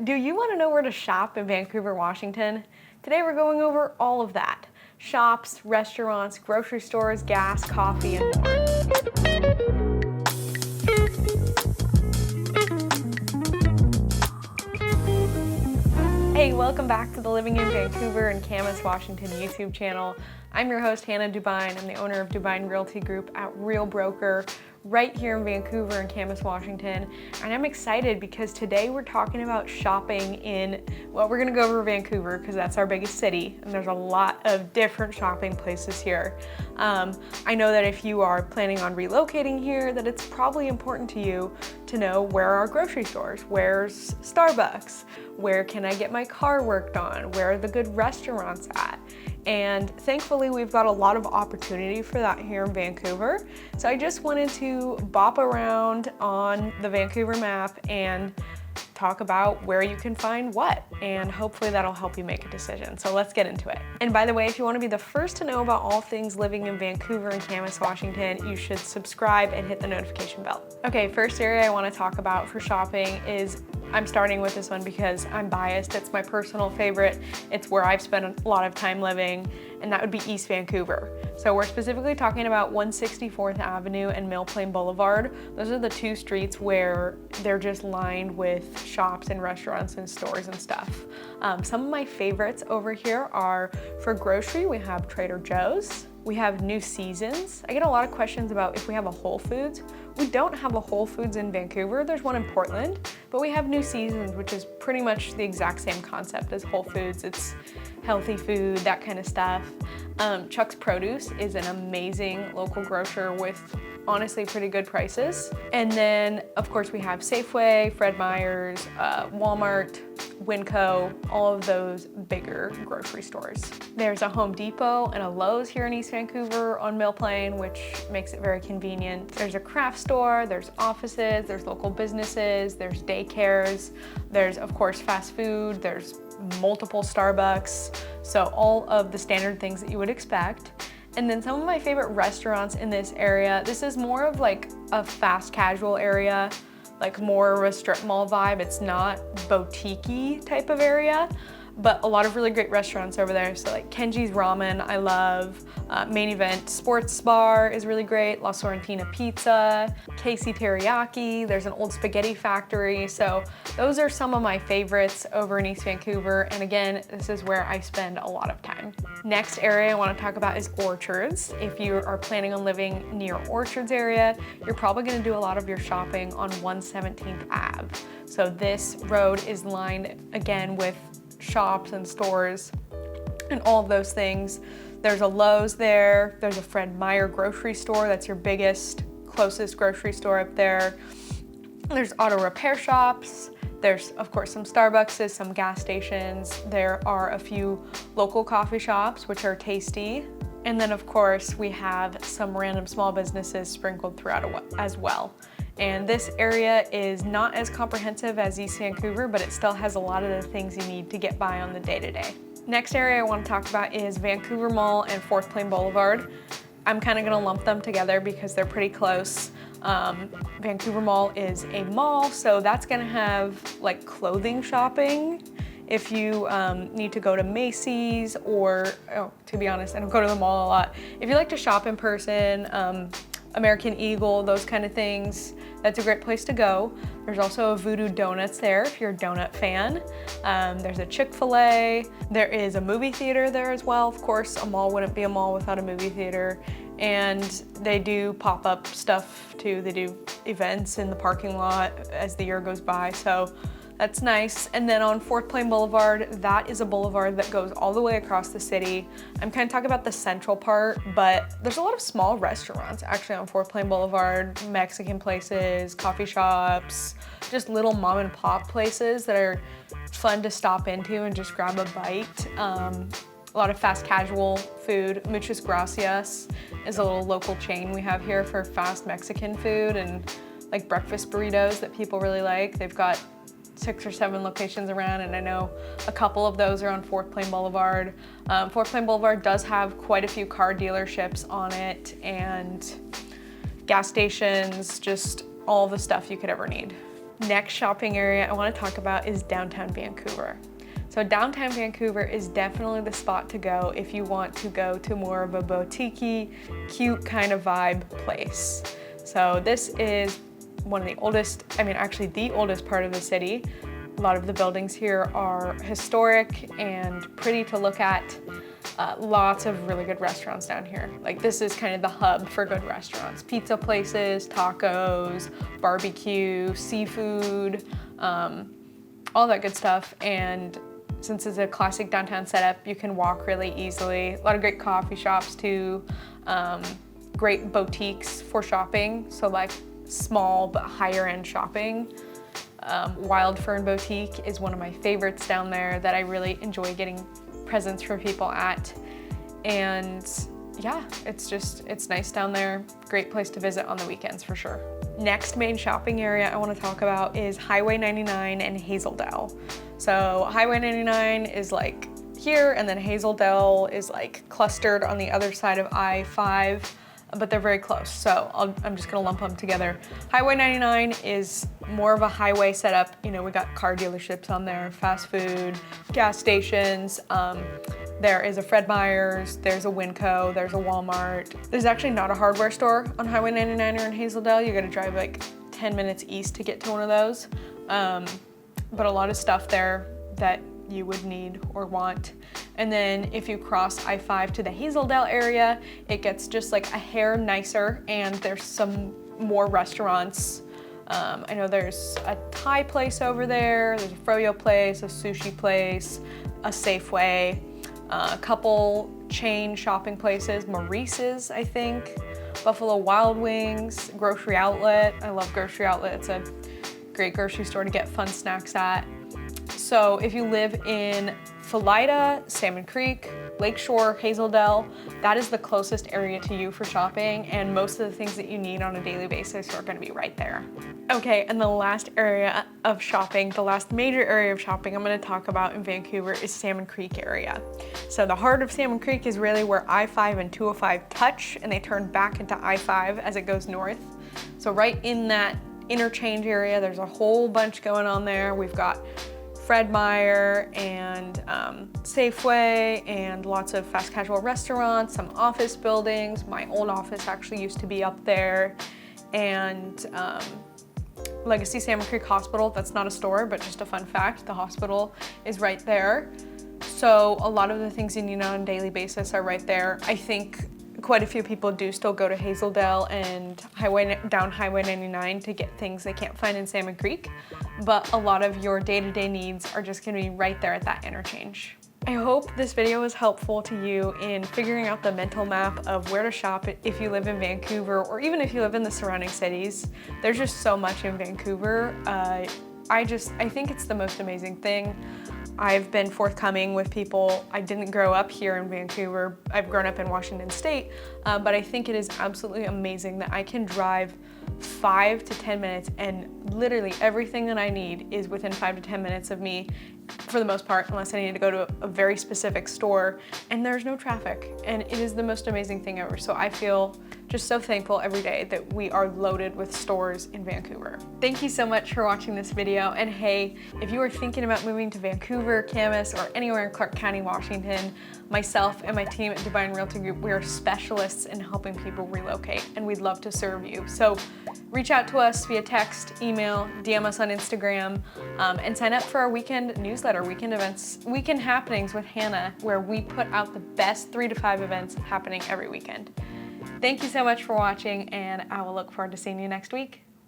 Do you want to know where to shop in Vancouver, Washington? Today we're going over all of that. Shops, restaurants, grocery stores, gas, coffee, and more. Hey, welcome back to the Living in Vancouver and Camas, Washington YouTube channel. I'm your host, Hannah Dubyne. I'm the owner of Dubyne Realty Group at Real Broker, right here in Vancouver and Camas, Washington. And I'm excited because today we're talking about shopping in, well, we're gonna go over Vancouver because that's our biggest city and there's a lot of different shopping places here. I know that if you are planning on relocating here, that it's probably important to you to know where are grocery stores, where's Starbucks, where can I get my car worked on, where are the good restaurants at. And thankfully we've got a lot of opportunity for that here in Vancouver. So I just wanted to bop around on the Vancouver map and talk about where you can find what, and hopefully that'll help you make a decision. So let's get into it. And by the way, if you want to be the first to know about all things living in Vancouver and Camas, Washington, you should subscribe and hit the notification bell. Okay, first area I want to talk about for shopping is, I'm starting with this one because I'm biased. It's my personal favorite. It's where I've spent a lot of time living, and that would be East Vancouver. So we're specifically talking about 164th Avenue and Mill Plain Boulevard. Those are the two streets where they're just lined with shops and restaurants and stores and stuff. Some of my favorites over here are, for grocery, we have Trader Joe's. We have New Seasons. I get a lot of questions about if we have a Whole Foods. We don't have a Whole Foods in Vancouver. There's one in Portland, but we have New Seasons, which is pretty much the exact same concept as Whole Foods. It's healthy food, that kind of stuff. Chuck's Produce is an amazing local grocer with honestly pretty good prices. And then of course we have Safeway, Fred Meyer's, Walmart, WinCo, all of those bigger grocery stores. There's a Home Depot and a Lowe's here in East Vancouver on Mill Plain, which makes it very convenient. There's a craft store, there's offices, there's local businesses, there's daycares, there's of course fast food, there's multiple Starbucks, so all of the standard things that you would expect. And then some of my favorite restaurants in this area, this is more of like a fast casual area, like more of a strip mall vibe. It's not boutique-y type of area, but a lot of really great restaurants over there. So like Kenji's Ramen, I love. Main Event Sports Bar is really great. La Sorrentina Pizza, Casey Teriyaki, there's an old spaghetti factory. So those are some of my favorites over in East Vancouver. And again, this is where I spend a lot of time. Next area I want to talk about is Orchards. If you are planning on living near Orchards area, you're probably going to do a lot of your shopping on 117th Ave. So this road is lined again with shops and stores and all of those things. There's a Lowe's there, there's a Fred Meyer grocery store, that's your biggest, closest grocery store up there. There's auto repair shops, there's of course some Starbucks, some gas stations, there are a few local coffee shops which are tasty, and then of course we have some random small businesses sprinkled throughout as well. And this area is not as comprehensive as East Vancouver, but it still has a lot of the things you need to get by on the day-to-day. Next area I want to talk about is Vancouver Mall and 4th Plain Boulevard. I'm kind of going to lump them together because they're pretty close. Vancouver Mall is a mall, so that's going to have like clothing shopping. If you need to go to Macy's or, to be honest, I don't go to the mall a lot. If you like to shop in person, American Eagle, those kind of things, that's a great place to go. There's also a Voodoo Donuts there if you're a donut fan. There's a Chick-fil-A. There is a movie theater there as well. Of course, a mall wouldn't be a mall without a movie theater. And they do pop-up stuff too. They do events in the parking lot as the year goes by, so that's nice. And then on 4th Plain Boulevard, that is a boulevard that goes all the way across the city. I'm kind of talking about the central part, but there's a lot of small restaurants actually on 4th Plain Boulevard, Mexican places, coffee shops, just little mom and pop places that are fun to stop into and just grab a bite. A lot of fast casual food. Muchas Gracias is a little local chain we have here for fast Mexican food and like breakfast burritos that people really like. They've got 6 or 7 locations around, and I know a couple of those are on 4th Plain Boulevard. 4th Plain Boulevard does have quite a few car dealerships on it and gas stations, just all the stuff you could ever need. Next shopping area I want to talk about is downtown Vancouver. So downtown Vancouver is definitely the spot to go if you want to go to more of a boutique-y, cute kind of vibe place. So this is one of the oldest, actually the oldest part of the city. A lot of the buildings here are historic and pretty to look at. Lots of really good restaurants down here. Like, this is kind of the hub for good restaurants. Pizza places, tacos, barbecue, seafood, all that good stuff. And since it's a classic downtown setup, you can walk really easily. A lot of great coffee shops too. Great boutiques for shopping. So like small but higher end shopping. Wild Fern Boutique is one of my favorites down there that I really enjoy getting presents for people at. And yeah, it's nice down there. Great place to visit on the weekends for sure. Next main shopping area I want to talk about is Highway 99 and HAZEL. So Highway 99 is like here, and then HAZEL is like clustered on the other side of I-5, but they're very close. So I'm just gonna lump them together. Highway 99 is more of a highway setup. You know, we got car dealerships on there, fast food, gas stations. There is a Fred Meyer's, there's a Winco, there's a Walmart. There's actually not a hardware store on Highway 99 or in HAZEL. You gotta drive like 10 minutes east to get to one of those. But a lot of stuff there that you would need or want. And then if you cross I-5 to the HAZEL area, it gets just like a hair nicer, and there's some more restaurants. I know there's a Thai place over there's a froyo place, a sushi place, a Safeway, a couple chain shopping places, Maurice's, I think, Buffalo Wild Wings, Grocery Outlet. I love Grocery Outlet. It's a great grocery store to get fun snacks at. So if you live in Philida, Salmon Creek, Lakeshore, HAZEL, that is the closest area to you for shopping, and most of the things that you need on a daily basis are gonna be right there. Okay, and the last area of shopping, the last major area of shopping I'm gonna talk about in Vancouver is Salmon Creek area. So the heart of Salmon Creek is really where I-5 and 205 touch, and they turn back into I-5 as it goes north. So right in that interchange area, there's a whole bunch going on there. We've got Fred Meyer and Safeway and lots of fast casual restaurants, some office buildings. My old office actually used to be up there. And Legacy Salmon Creek Hospital, that's not a store, but just a fun fact, the hospital is right there. So a lot of the things you need on a daily basis are right there. I think quite a few people do still go to HAZEL and down Highway 99 to get things they can't find in Salmon Creek, but a lot of your day-to-day needs are just gonna be right there at that interchange. I hope this video was helpful to you in figuring out the mental map of where to shop if you live in Vancouver, or even if you live in the surrounding cities. There's just so much in Vancouver. I think it's the most amazing thing. I've been forthcoming with people. I didn't grow up here in Vancouver. I've grown up in Washington State, but I think it is absolutely amazing that I can drive 5 to 10 minutes and literally everything that I need is within 5 to 10 minutes of me, for the most part, unless I need to go to a very specific store, and there's no traffic. And it is the most amazing thing ever. So I feel just so thankful every day that we are loaded with stores in Vancouver. Thank you so much for watching this video. And hey, if you are thinking about moving to Vancouver, Camas, or anywhere in Clark County, Washington, myself and my team at Dubyne Realty Group, we are specialists in helping people relocate, and we'd love to serve you. So reach out to us via text, email, DM us on Instagram, and sign up for our weekend newsletter, weekend events, weekend happenings with Hannah, where we put out the best 3 to 5 events happening every weekend. Thank you so much for watching, and I will look forward to seeing you next week.